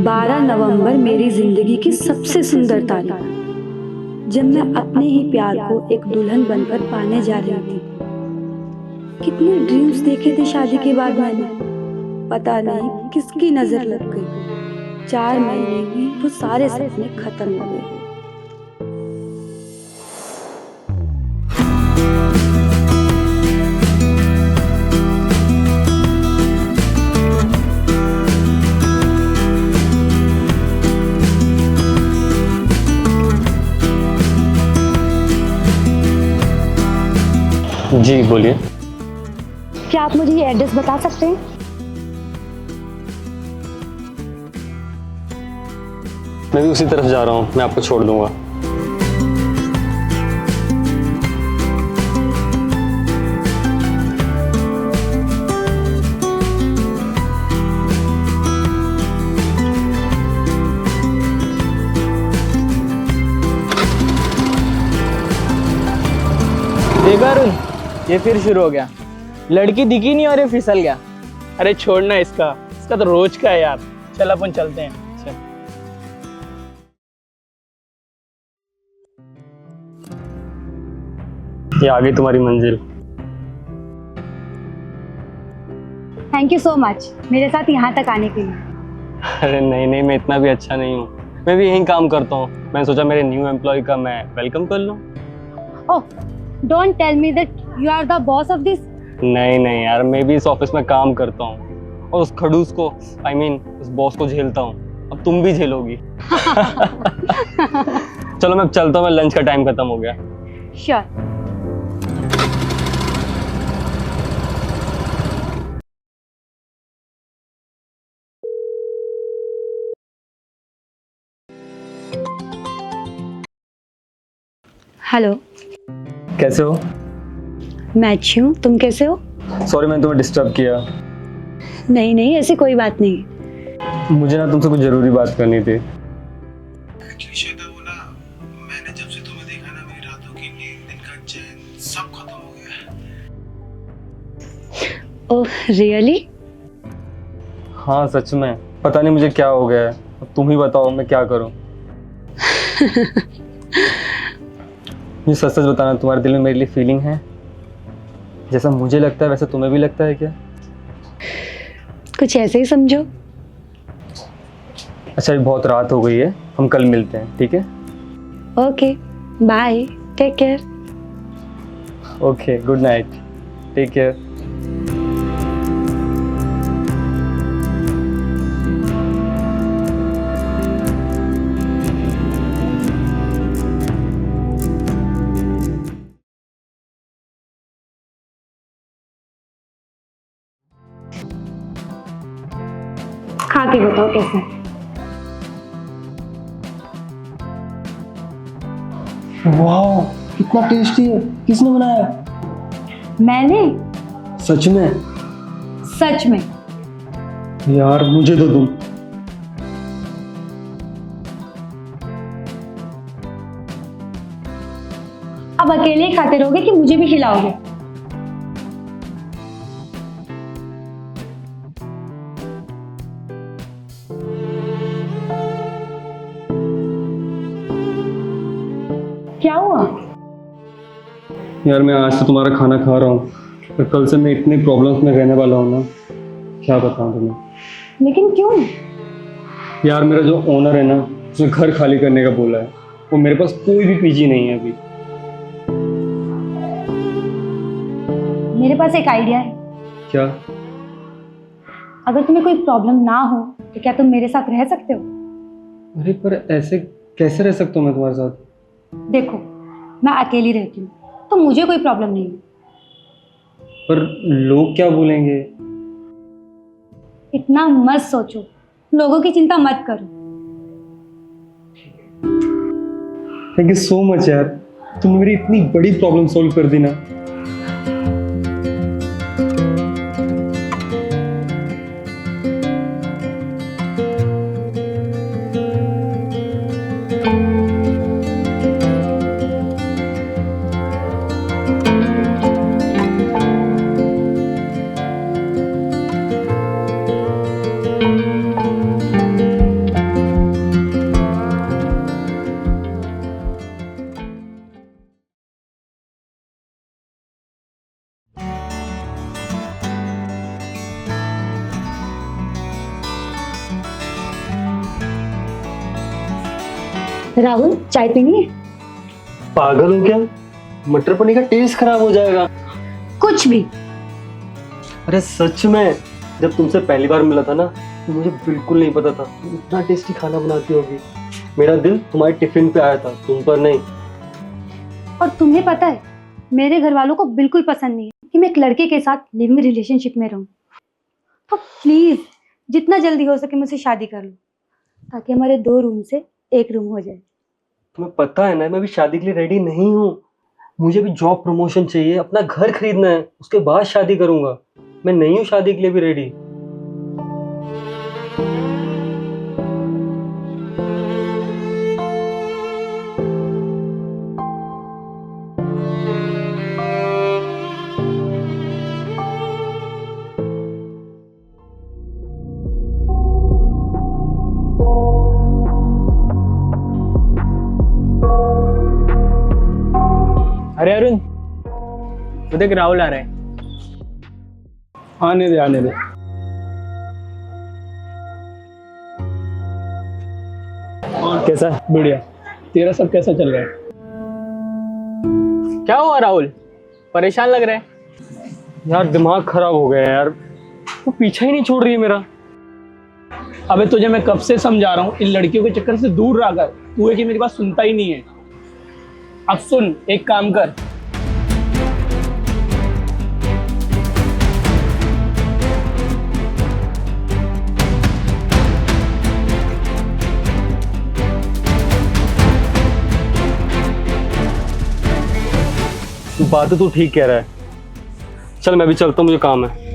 12 नवंबर मेरी जिंदगी की सबसे सुंदर तारीख, जब मैं अपने ही प्यार को एक दुल्हन बनकर पाने जा रही थी। कितने ड्रीम्स देखे थे शादी के बाद मैंने, पता नहीं किसकी नजर लग गई। 4 महीने में वो सारे सपने खत्म हो गए। जी बोलिए। क्या आप मुझे ये एड्रेस बता सकते हैं? मैं भी उसी तरफ जा रहा हूँ, मैं आपको छोड़ दूंगा। देखा अरुण, ये फिर शुरू हो गया। लड़की दिखी नहीं और ये फिसल गया। अरे छोड़ना इसका तो रोज का है यार। चल अपन चलते हैं। चल। ये आ गई तुम्हारी मंजिल। थैंक यू सो मच मेरे साथ यहाँ तक आने के लिए। अरे नहीं नहीं, मैं इतना भी अच्छा नहीं हूँ, मैं भी यहीं काम करता हूँ। मैंने सोचा मेरे न्यू एम्प्लॉय का मैं वेलकम कर लूँ। Oh, don't tell me that you are the boss of this. नहीं नहीं यार, मैं भी इस ऑफिस में काम करता हूँ और उस खड़ूस को उस बॉस को झेलता हूँ। अब तुम भी झेलोगी। चलो मैं अब चलता हूँ, मैं लंच का टाइम खत्म हो गया। श्योर। हेलो, कैसे हो? मैं अच्छी हूँ, तुम कैसे हो? सॉरी मैंने तुम्हें डिस्टर्ब किया। नहीं नहीं, ऐसी कोई बात नहीं। मुझे ना तुमसे कुछ जरूरी बात करनी थी। एक्चुअली श्वेता, वो ना, मैंने जब से तुम्हें देखा ना, मेरी रातों की नींद, दिन का चैन सब खत्म हो गया। Oh really? हाँ सच में, पता नहीं मुझे क्या हो गया है। अब तुम ही बताओ मैं क्या करूं। ये सच सच बताना, तुम्हारे दिल में मेरे लिए फीलिंग है? जैसा मुझे लगता है वैसा तुम्हें भी लगता है क्या? कुछ ऐसे ही समझो। अच्छा, अभी बहुत रात हो गई है, हम कल मिलते हैं, ठीक है? Okay, bye, take care. Okay, good night, take care. खा के बताओ कैसा है। वाह, कितना टेस्टी है। किसने बनाया? मैंने? सच में? सच में। यार मुझे दो तुम। अब अकेले ही खाते रहोगे कि मुझे भी खिलाओगे? क्या हुआ? यार मैं आज से तुम्हारा खाना खा रहा हूँ, पर कल से मैं इतने प्रॉब्लम्स में रहने वाला हूँ ना, क्या बताऊँ तुम्हें। लेकिन क्यों? यार मेरा जो ओनर है ना, उसने घर खाली करने का बोला है। वो मेरे पास कोई भी पीजी नहीं है अभी। मेरे पास एक आइडिया है। क्या? अगर तुम्हें कोई प्रॉब्लम ना हो तो क्या तुम मेरे साथ रह सकते हो? अरे पर ऐसे कैसे रह सकता हूँ मैं तुम्हारे साथ? देखो, मैं अकेली रहती हूँ तो मुझे कोई प्रॉब्लम नहीं है। पर लोग क्या बोलेंगे? इतना मत सोचो, लोगों की चिंता मत करो। थैंक यू सो मच यार, तुमने मेरी इतनी बड़ी प्रॉब्लम सॉल्व कर दी ना। राहुल, चाय पीनी है? पागल हो क्या? मटर पनीर का टेस्ट खराब हो जाएगा। कुछ भी। अरे सच में, जब तुमसे पहली बार मिला था ना, तो मुझे बिल्कुल नहीं पता था तुम इतना टेस्टी खाना बनाती होगी। मेरा दिल तुम्हारे टिफिन पे आया था, तुम पर नहीं। और तुम्हें पता है, मेरे घर वालों को बिल्कुल पसंद नहीं है कि मैं एक लड़के के साथ लिविंग रिलेशनशिप में रहूं। तो प्लीज जितना जल्दी हो सके मुझसे शादी कर लो, ताकि हमारे 2 रूम से 1 रूम हो जाए। तुम्हें पता है ना, मैं अभी शादी के लिए रेडी नहीं हूँ। मुझे भी जॉब प्रमोशन चाहिए, अपना घर खरीदना है, उसके बाद शादी करूंगा। मैं नहीं हूँ शादी के लिए भी रेडी। अरे अरुण, वो देख राहुल आ रहा है। आने दे आने दे। कैसा? बढ़िया। तेरा सब कैसा चल रहा है? क्या हुआ राहुल, परेशान लग रहा है? यार दिमाग खराब हो गया यार, वो पीछा ही नहीं छोड़ रही है मेरा। अबे तुझे मैं कब से समझा रहा हूँ, इन लड़कियों के चक्कर से दूर रह कर। तू है कि मेरी बात सुनता ही नहीं है। अब सुन, एक काम कर, बात तो तू ठीक कह रहा है। चल मैं भी चलता हूँ, मुझे काम है।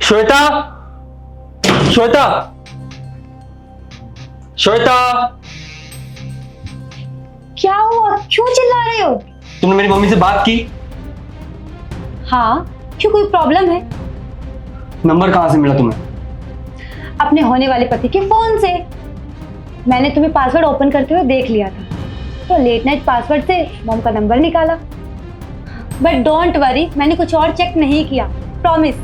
श्वेता, श्वेता, श्वेता, क्या हुआ? क्यों चिल्ला रहे हो? तुमने मेरी मम्मी से बात की? हाँ, क्यों, कोई प्रॉब्लम है? नंबर कहाँ से मिला तुम्हें? अपने होने वाले पति के फोन से। मैंने तुम्हें पासवर्ड ओपन करते हुए देख लिया था, तो लेट नाइट पासवर्ड से मॉम का नंबर निकाला। बट डोंट वरी, मैंने कुछ और चेक नहीं किया, प्रॉमिस।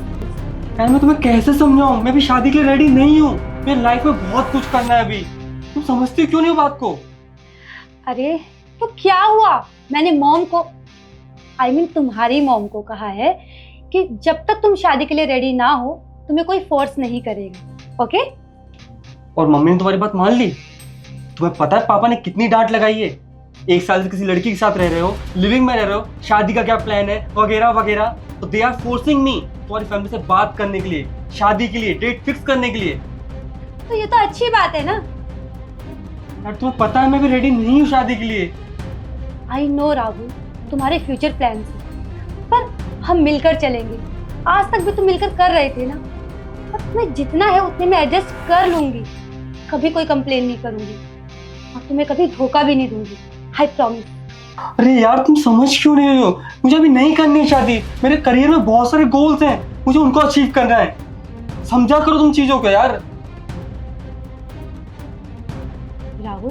यार मैं तुम्हें कैसे समझाऊं, मैं भी शादी के लिए रेडी नहीं हूँ। मेरी लाइफ में बहुत कुछ करना है अभी। तुम समझती क्यों नहीं हो बात को? अरे तो क्या हुआ? मैंने मॉम को, तुम्हारी मॉम को कहा है कि जब तक तुम शादी के लिए रेडी ना हो, तुम्हें कोई फोर्स नहीं करेगा। ओके? और मम्मी ने तुम्हारी बात मान ली? तुम्हें पता है पापा ने कितनी डांट लगाई है? 1 साल से किसी लड़की के साथ रह रहे हो, लिविंग में रह रहे हो, शादी का क्या प्लान है वगैरह वगैरह। तो दे आर फोर्सिंग मी तुम्हारी फैमिली से बात करने के लिए, शादी के लिए, डेट फिक्स करने के लिए। तो ये तो अच्छी बात है ना। यार तुम्हें पता है मैं भी रेडी नहीं हूँ शादी के लिए। आई नो राहुल, तुम्हारे फ्यूचर प्लान से, पर हम मिलकर चलेंगे। आज तक भी तुम मिलकर कर रहे थे ना, और तुम्हें जितना है उतने में एडजस्ट कर लूंगी। कभी कोई कंप्लेन नहीं करूंगी और तुम्हें कभी धोखा भी नहीं दूंगी, आई प्रॉमिस। अरे यार तुम समझ क्यों नहीं रहे हो? मुझे अभी नहीं करनी है शादी। मेरे करियर में बहुत सारे गोल्स हैं, मुझे उनको अचीव करना है। समझा करो तुम चीजों को यार। राहुल,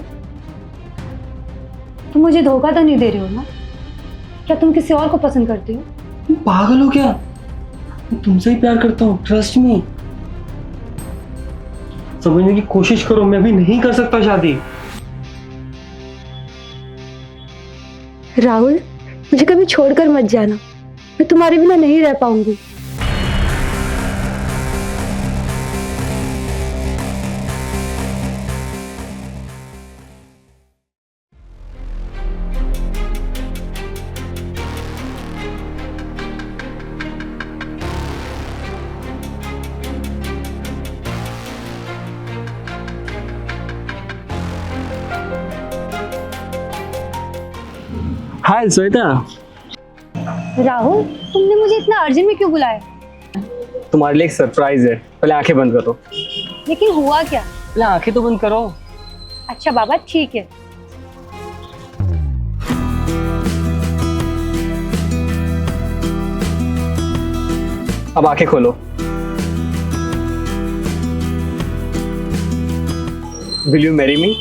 तुम मुझे धोखा तो नहीं दे रहे हो ना? क्या तुम किसी और को पसंद करते हो? तुम पागल हो क्या? मैं तुमसे ही प्यार करता हूँ, ट्रस्ट मी। समझने की कोशिश करो, मैं अभी नहीं कर सकता शादी। राहुल, मुझे कभी छोड़कर मत जाना, मैं तुम्हारे बिना नहीं रह पाऊंगी। हाय श्वेता। राहुल, तुमने मुझे इतना अर्जेंट में क्यों बुलाया? तुम्हारे लिए एक सरप्राइज है, पहले आंखें बंद करो। लेकिन हुआ क्या? पहले आंखें तो बंद करो। अच्छा बाबा, ठीक है। अब आंखें खोलो। Will you marry me?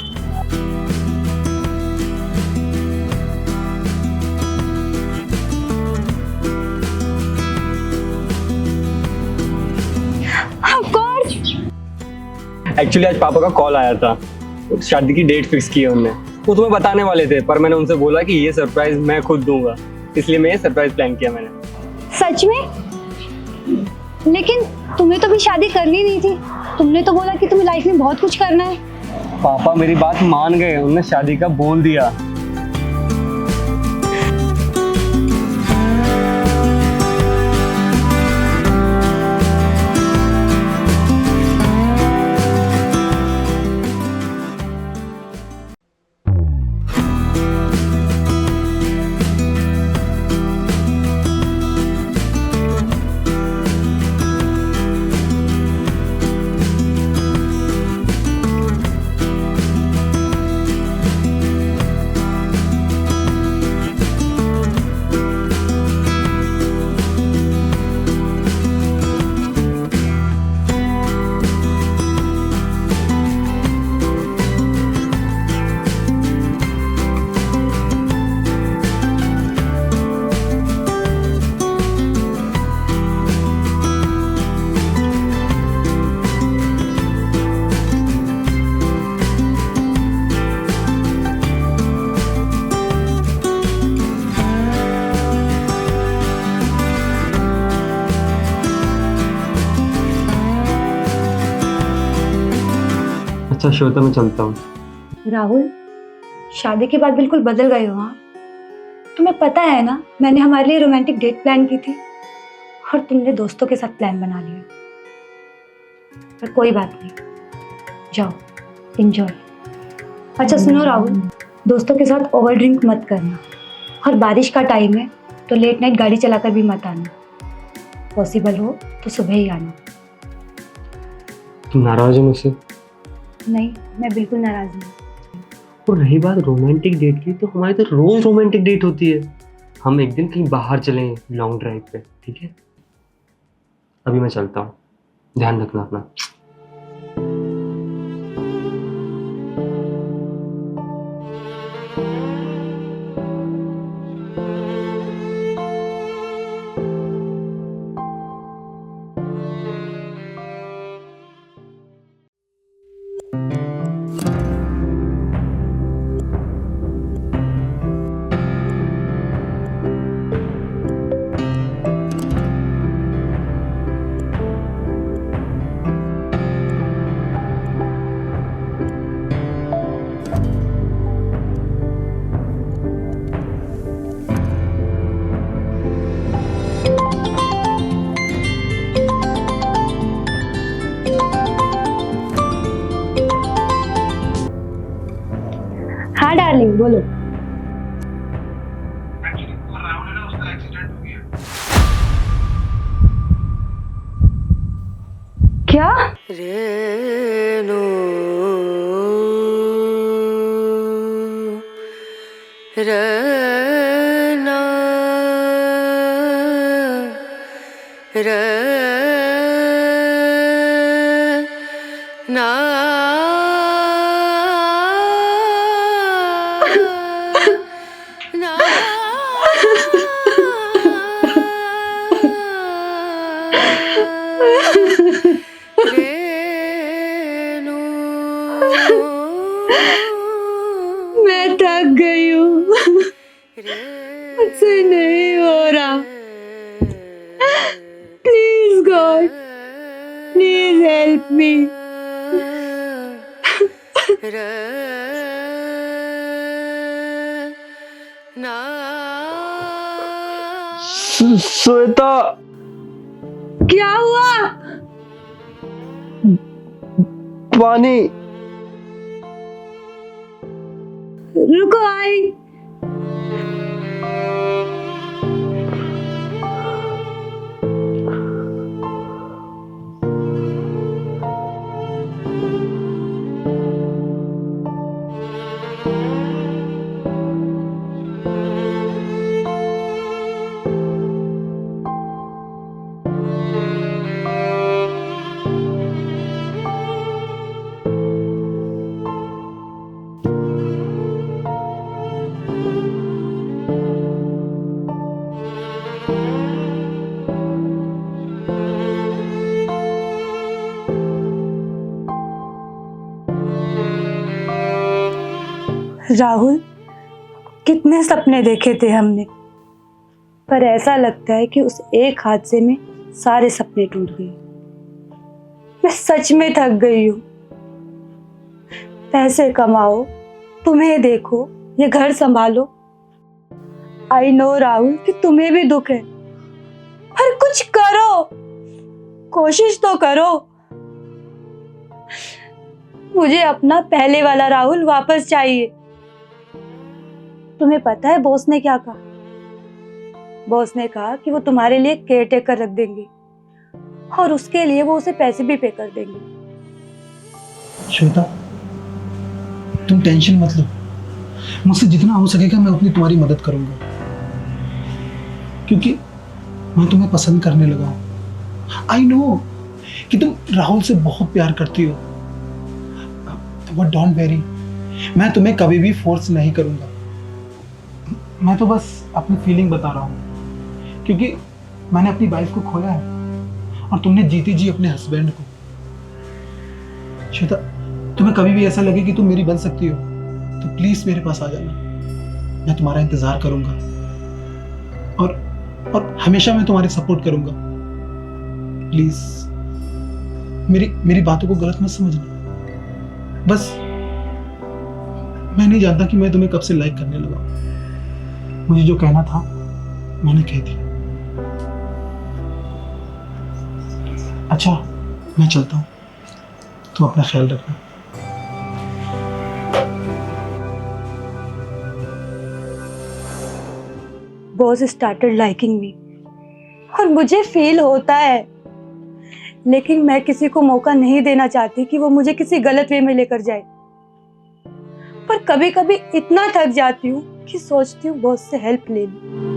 Actually आज पापा का कॉल आया था, शादी की डेट फिक्स की है उनने। वो तुम्हें बताने वाले थे, पर मैंने उनसे बोला कि ये सरप्राइज मैं खुद दूंगा, इसलिए मैं ये सरप्राइज प्लान किया मैंने। सच में? लेकिन तुम्हें तो भी शादी करनी नहीं थी। तुमने तो बोला कि तुम्हें लाइफ में बहुत कुछ करना है। पापा मेरी बात मान गए, उन्होंने शादी का बोल दिया। अच्छा श्वेता, मैं चलता हूँ। राहुल, शादी के बाद बिल्कुल बदल गए हो। हाँ, तुम्हें पता है ना, मैंने हमारे लिए रोमांटिक डेट प्लान की थी और तुमने दोस्तों के साथ प्लान बना लिया। पर कोई बात नहीं, जाओ एंजॉय। अच्छा सुनो राहुल, दोस्तों के साथ ओवर ड्रिंक मत करना, और बारिश का टाइम है तो लेट नाइट गाड़ी चलाकर भी मत आना। पॉसिबल हो तो सुबह ही आना। तुम नाराज हो मुझसे? नहीं, मैं बिल्कुल नाराज नहीं। और रही बात रोमांटिक डेट की, तो हमारी तो रोज रोमांटिक डेट होती है। हम एक दिन कहीं बाहर चलें लॉन्ग ड्राइव पे, ठीक है? अभी मैं चलता हूँ, ध्यान रखना अपना। हाँ डार्लिंग, बोलो। एक्चुअली वो राहुल है ना, उसका एक्सीडेंट हो गया। क्या? रेणु रना रना रेणु मैं थक गई हूँ, मुझसे नहीं हो रहा। Please God, please help me. Shweta, क्या हुआ? पानी। रुको, आई। राहुल, कितने सपने देखे थे हमने, पर ऐसा लगता है कि उस एक हादसे में सारे सपने टूट गए। मैं सच में थक गई हूँ। पैसे कमाओ, तुम्हें देखो, ये घर संभालो। आई नो राहुल कि तुम्हें भी दुख है, पर कुछ करो, कोशिश तो करो। मुझे अपना पहले वाला राहुल वापस चाहिए। तुम्हें पता है बॉस ने क्या कहा? बॉस ने कहा कि वो तुम्हारे लिए केयर टेकर रख देंगे और उसके लिए वो उसे पैसे भी पे कर देंगे। श्वेता, तुम टेंशन मत लो। मुझसे जितना हो सकेगा मैं उतनी तुम्हारी मदद करूंगा, क्योंकि मैं तुम्हें पसंद करने लगा हूं। आई नो कि तुम राहुल से बहुत प्यार करती हो, बट डोंट वेरी, मैं तुम्हें कभी भी फोर्स नहीं करूंगा। मैं तो बस अपनी फीलिंग बता रहा हूं, क्योंकि मैंने अपनी वाइफ को खोया है और तुमने जीती जी अपने हस्बैंड को। श्वेता, तुम्हें कभी भी ऐसा लगे कि तुम मेरी बन सकती हो तो प्लीज मेरे पास आ जाना। मैं तुम्हारा इंतजार करूंगा और हमेशा मैं तुम्हारी सपोर्ट करूंगा। प्लीज मेरी बातों को गलत मत समझना। बस मैं नहीं जानता कि मैं तुम्हें कब से लाइक करने लगा। मुझे जो कहना था मैंने कह दिया। अच्छा, मैं चलता हूँ, तुम अपना ख्याल रखना। बॉस स्टार्टेड लाइकिंग मी और मुझे फील होता है, लेकिन मैं किसी को मौका नहीं देना चाहती कि वो मुझे किसी गलत वे में लेकर जाए। पर कभी कभी इतना थक जाती हूँ कि सोचती हूँ बॉस से हेल्प ले लूं।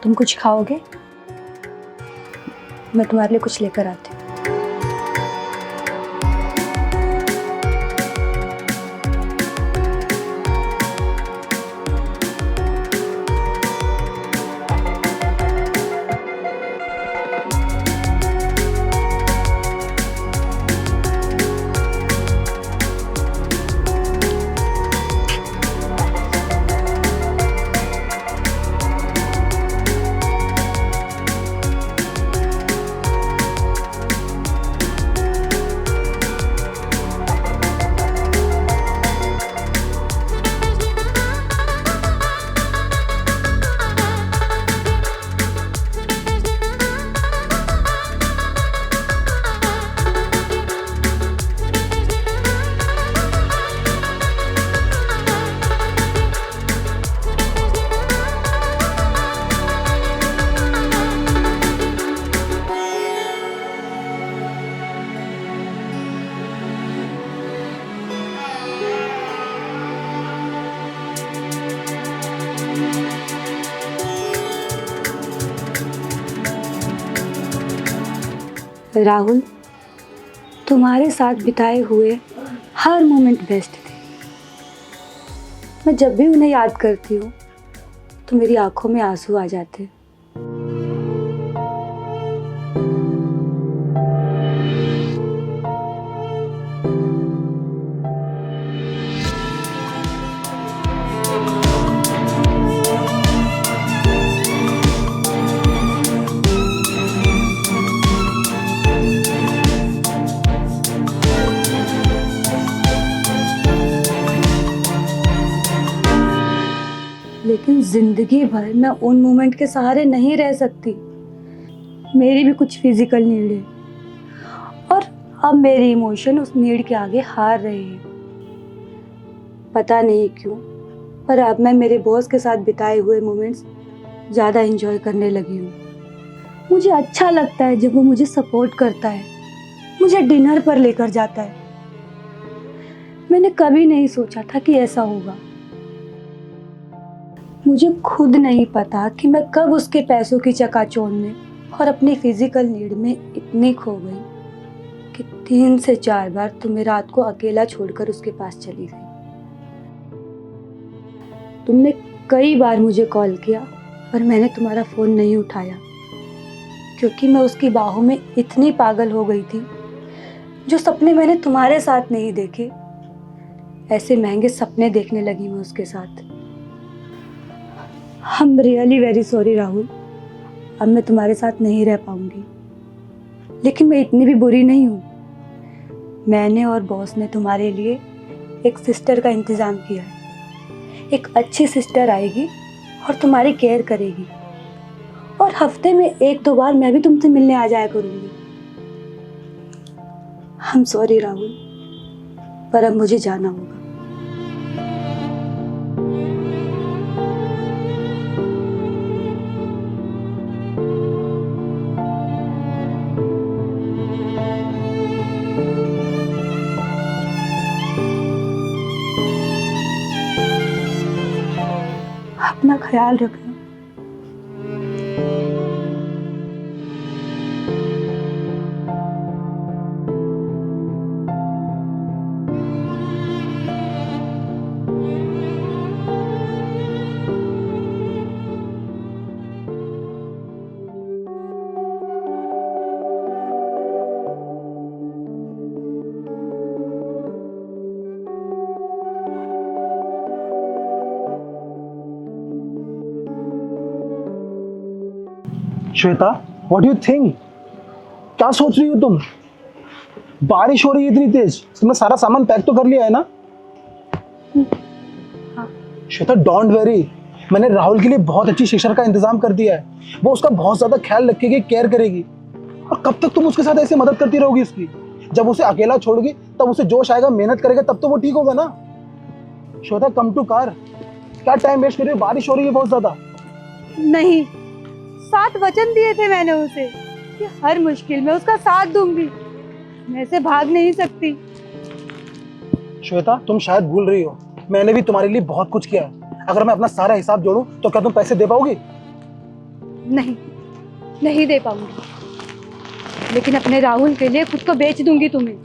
तुम कुछ खाओगे? मैं तुम्हारे लिए कुछ लेकर आती हूँ। राहुल, तुम्हारे साथ बिताए हुए हर मोमेंट बेस्ट थे। मैं जब भी उन्हें याद करती हूँ तो मेरी आंखों में आंसू आ जाते हैं। लेकिन जिंदगी भर मैं उन मोमेंट के सहारे नहीं रह सकती। मेरी भी कुछ फिजिकल नीड है और अब मेरी इमोशन उस नीड के आगे हार रहे हैं। पता नहीं क्यों, पर अब मैं मेरे बॉस के साथ बिताए हुए मोमेंट्स ज़्यादा एंजॉय करने लगी हूँ। मुझे अच्छा लगता है जब वो मुझे सपोर्ट करता है, मुझे डिनर पर लेकर जाता है। मैंने कभी नहीं सोचा था कि ऐसा होगा। मुझे खुद नहीं पता कि मैं कब उसके पैसों की चकाचौंध में और अपनी फिजिकल नीड में इतनी खो गई कि 3 से 4 बार तुम्हें रात को अकेला छोड़कर उसके पास चली गई। तुमने कई बार मुझे कॉल किया पर मैंने तुम्हारा फ़ोन नहीं उठाया क्योंकि मैं उसकी बाहों में इतनी पागल हो गई थी। जो सपने मैंने तुम्हारे साथ नहीं देखे, ऐसे महंगे सपने देखने लगी मैं उसके साथ। I am really very sorry Rahul, अब मैं तुम्हारे साथ नहीं रह पाऊंगी। लेकिन मैं इतनी भी बुरी नहीं हूँ। मैंने और बॉस ने तुम्हारे लिए एक सिस्टर का इंतज़ाम किया है। एक अच्छी सिस्टर आएगी और तुम्हारी केयर करेगी और हफ्ते में 1-2 बार मैं भी तुमसे मिलने आ जाया करूँगी। आई एम सॉरी राहुल, पर अब मुझे जाना होगा। अपना ख्याल रखना। Shweta, what do you think? क्या सोच रही हो तुम? बारिश हो रही है इतनी तेज, तुमने सारा सामान पैक तो कर लिया है ना? हाँ। श्वेता, डोंट वरी, मैंने राहुल के लिए बहुत अच्छी शिक्षा का इंतजाम कर दिया है। वो उसका बहुत ज्यादा ख्याल रखेगी, केयर करेगी। और कब तक तुम उसके साथ ऐसे मदद करती रहोगी उसकी? जब उसे अकेला छोड़ोगी तब उसे जोश आएगा, मेहनत करेगा, तब तो वो ठीक होगा ना। Shweta, come to car. क्या टाइम वेस्ट कर रही हो? बारिश हो रही है बहुत ज्यादा। नहीं, 7 वचन दिए थे मैंने उसे कि हर मुश्किल में उसका साथ दूंगी। मैं ऐसे भाग नहीं सकती। श्वेता, तुम शायद भूल रही हो, मैंने भी तुम्हारे लिए बहुत कुछ किया है। अगर मैं अपना सारा हिसाब जोड़ूं तो क्या तुम पैसे दे पाओगी? नहीं, नहीं दे पाऊंगी, लेकिन अपने राहुल के लिए खुद को बेच दूंगी तुम्हें।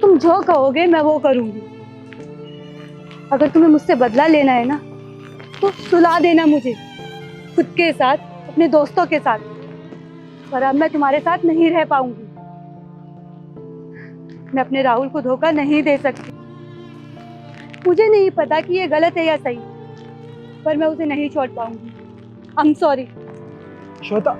तुम जो कहोगे मैं वो करूंगी। अगर तुम्हें मुझसे बदला लेना है ना तो सुला देना मुझे खुद के साथ, अपने दोस्तों के साथ। पर अब मैं तुम्हारे साथ नहीं रह पाऊंगी। मैं अपने राहुल को धोखा नहीं दे सकती। मुझे नहीं पता कि ये गलत है या सही, पर मैं उसे नहीं छोड़ पाऊंगी। I am sorry. Shweta,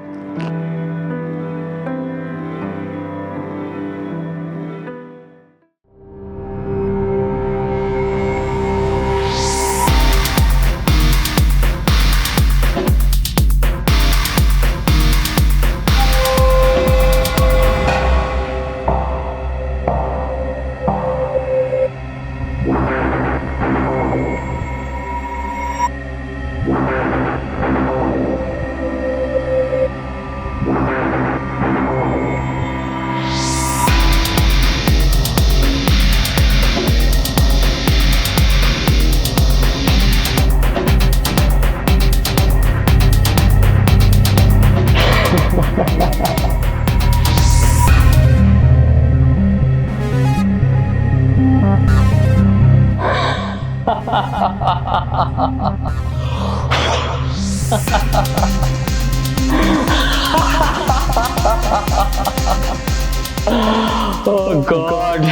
Oh God.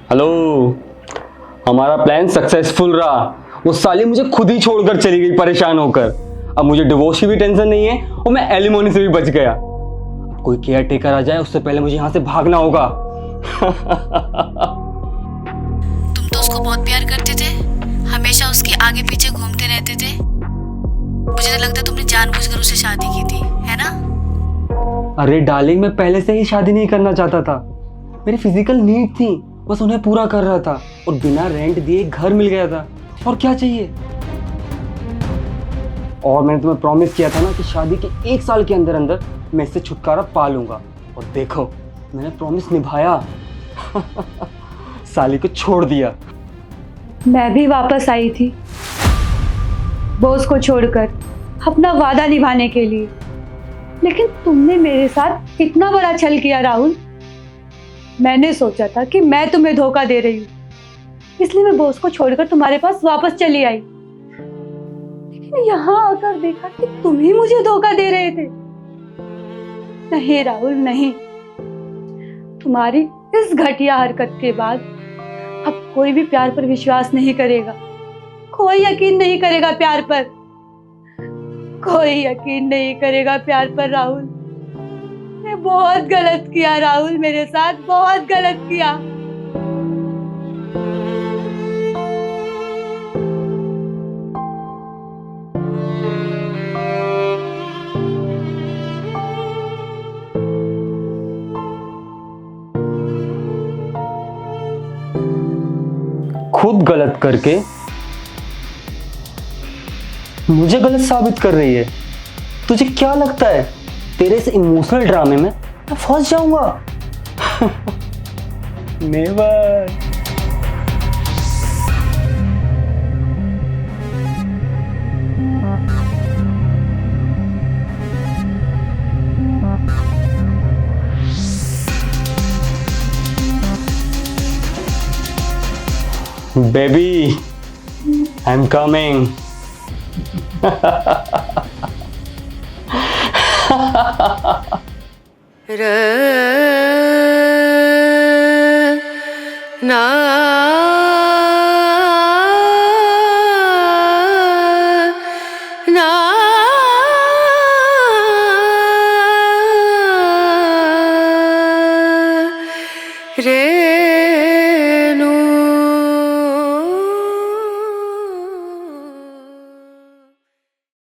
Hello, हमारा प्लान सक्सेसफुल रहा। वो साली मुझे खुद ही छोड़कर चली गई परेशान होकर। अब मुझे डिवोर्स की भी टेंशन नहीं है और मैं एलिमोनी से भी बच गया। अब कोई केयर टेकर आ जाए उससे पहले मुझे यहाँ से भागना होगा। तुम तो उसको बहुत प्यार करते थे, हमेशा उसके आगे पीछे घूमते रहते थे। मुझे तो लगता है तुमने जानबूझकर उससे शादी की थी, है ना? अरे डार्लिंग, मैं पहले से ही शादी नहीं करना चाहता था। मेरी फिजिकल नीड थी, बस उन्हें पूरा कर रहा था और बिना रेंट दिए घर मिल गया था। और क्या चाहिए? और मैंने तुम्हें प्रॉमिस किया था ना कि शादी के 1 साल के अंदर अंदर मैं इससे छुटकारा पा लूंगा। और देखो, मैंने प्रॉमिस निभाया। साली को छोड़ दिया। मैं भी वापस आई थी बॉस को छोड़कर अपना वादा निभाने के लिए, लेकिन तुमने मेरे साथ इतना बड़ा छल किया राहुल। मैंने सोचा था कि मैं तुम्हें धोखा दे रही हूँ, इसलिए मैं बॉस को छोड़कर तुम्हारे पास वापस चली आई, लेकिन यहाँ आकर देखा कि तुम ही मुझे धोखा दे रहे थे। नहीं राहुल, नहीं। तुम्हारी इस घटिया हरकत के बाद अब कोई भी प्यार पर विश्वास नहीं करेगा, कोई यकीन नहीं करेगा प्यार पर, कोई यकीन नहीं करेगा प्यार पर राहुल। मैं बहुत गलत किया राहुल, मेरे साथ बहुत गलत किया। खुद गलत करके मुझे गलत साबित कर रही है। तुझे क्या लगता है तेरे इस इमोशनल ड्रामे में मैं फंस जाऊंगा? Never. Baby, I am coming. रे ना ना रे